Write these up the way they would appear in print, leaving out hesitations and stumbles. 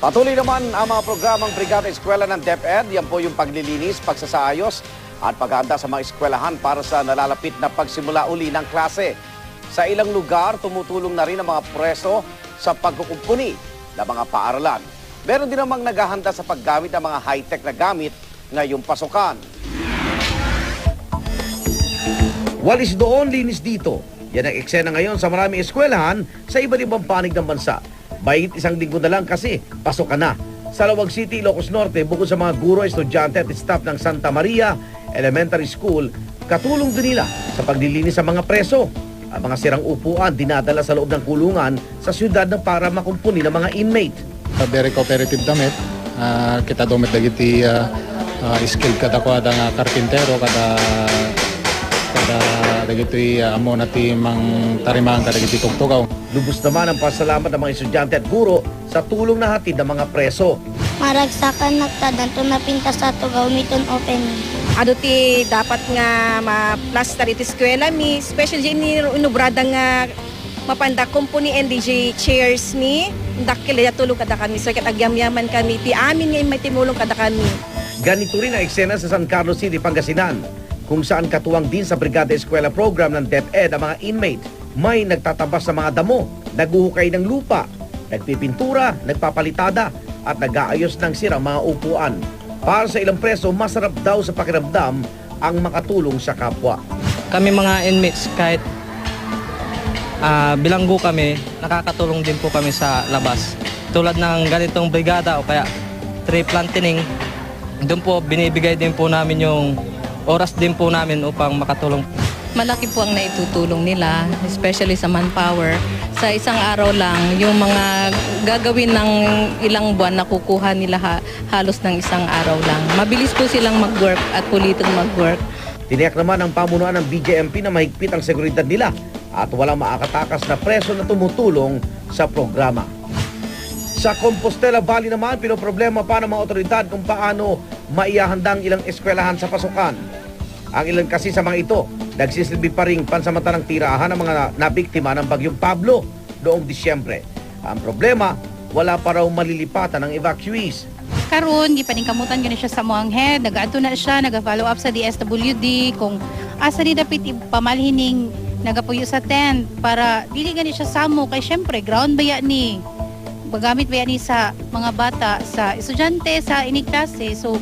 Patuloy naman ang mga programang Brigada Eskwela ng DepEd. Yan po yung paglilinis, pagsasaayos at paghahanda sa mga eskwelahan para sa nalalapit na pagsimula uli ng klase. Sa ilang lugar, tumutulong na rin ang mga preso sa pagkukumpuni ng mga paaralan. Meron din namang naghahanda sa paggamit ng mga high-tech na gamit ngayong pasukan. Walis doon, linis dito. Yan ang eksena ngayon sa maraming eskwelahan sa iba't ibang panig ng bansa. Bayit isang linggo na lang kasi pasok ka na. Sa Lawag City, Ilocos Norte, bukod sa mga guro, estudyante at staff ng Santa Maria Elementary School, katulong din nila sa paglilinis sa mga preso. Ang mga sirang upuan dinadala sa loob ng kulungan sa syudad na para makumpuni ng mga inmate. Very cooperative damit. Kita domit dagiti skill kada ko ada karpintero kada dagiti amo nati mang tarimang kada dagiti tugtugaw. Lubos naman ang pasalamat ng mga estudyante at guro sa tulong na hatid ng mga preso. Maragsakan nagtadanto na pinta sa tugaw miton open. Ado ti dapat nga ma-plaster iti eskwela mi, especially ni inubrada nga mapanda kumpuni NDJ chairs mi, dakil ya tulong kada kami, so kat agyamyaman kami, ti amin nga may timulong kada kami. Ganito rin ang eksena sa San Carlos City, Pangasinan, kung saan katuwang din sa Brigada Eskwela program ng DepEd ang mga inmate. May nagtatabas sa mga damo, naguhukay ng lupa, nagpipintura, nagpapalitada at nag-aayos ng sirang mga upuan. Para sa ilang preso, masarap daw sa pakiramdam ang makatulong sa kapwa. Kami mga inmates kahit bilanggo kami, nakakatulong din po kami sa labas. Tulad ng ganitong brigada o kaya tree planting, doon po binibigay din po namin yung oras din po namin upang makatulong. Malaki po ang naitutulong nila, especially sa manpower. Sa isang araw lang, yung mga gagawin ng ilang buwan na kukuha nila halos ng isang araw lang. Mabilis po silang mag-work at pulitong mag-work. Tiniyak naman ng pamunuan ng BJMP na mahigpit ang seguridad nila at walang maakatakas na preso na tumutulong sa programa. Sa Compostela Valley naman, pinoproblema pa ng mga otoridad kung paano maihahandang ilang eskwelahan sa pasukan. Ang ilan kasi sa mga ito, nagsisilbi pa ring pansamantalang tirahan ng mga nabiktima ng Bagyong Pablo noong Disyembre. Ang problema, wala pa raw malilipatan ng evacuees. Karon gipaningkamutan gani siya sa moang head, nagaadto na siya, naga-follow up sa DSWD kung asa ni dapat pamalhining nagapuyo sa tent para dili gani siya samo kay syempre ground baya ni magamit baya ni sa mga bata, sa estudyante sa ining klase, so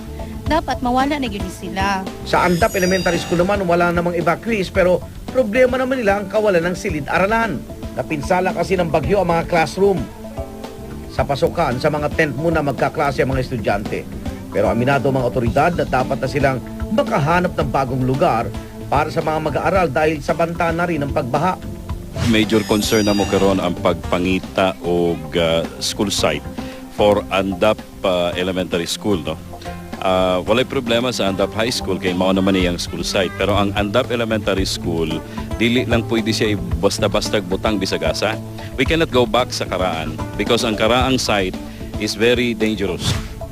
dapat mawala na gyud sila. Sa Andap Elementary School naman, wala namang evacuees pero problema naman nila ang kawalan ng silid-aralan. Napinsala kasi ng bagyo ang mga classroom. Sa pasukan, sa mga tent muna magkaklase ang mga estudyante. Pero aminado ang mga otoridad na dapat na silang makahanap ng bagong lugar para sa mga mag-aaral dahil sa banta na rin ang pagbaha. Major concern na mo karon ang pagpangita og school site for Andap Elementary School, no? Walay problema sa Andap High School kay mao naman iyang school site, pero ang Andap Elementary School dili lang pwede siya basta-basta butang bisag asa. We cannot go back sa Karaan because ang Karaang site is very dangerous.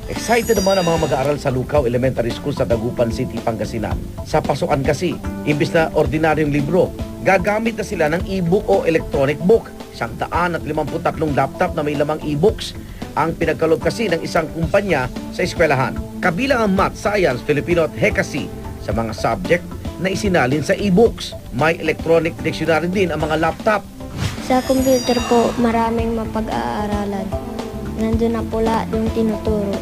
Excited naman ang mga mag-aaral sa Lukaw Elementary School sa Dagupan City, Pangasinan. Sa pasukan kasi, imbis na ordinaryong libro, gagamit na sila ng e-book o electronic book. 153 laptop na may lamang e-books ang pinagkaloob kasi ng isang kumpanya sa eskwelahan. Kabilang ang Math, Science, Filipino at Hekasi sa mga subject na isinalin sa e-books. May electronic dictionary din ang mga laptop. Sa computer po, maraming mapag-aaralan. Nandun na pula yung tinuturo.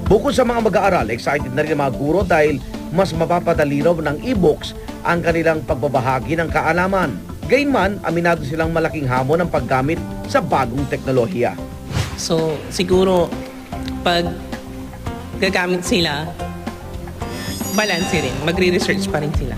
Bukod sa mga mag-aaral, excited na rin ang mga guro dahil mas mapapadali raw ng e-books ang kanilang pagbabahagi ng kaalaman. Gayunman, aminado silang malaking hamon ang paggamit sa bagong teknolohiya. So, siguro, pag gagamit sila, balance rin. Magre-research pa rin sila.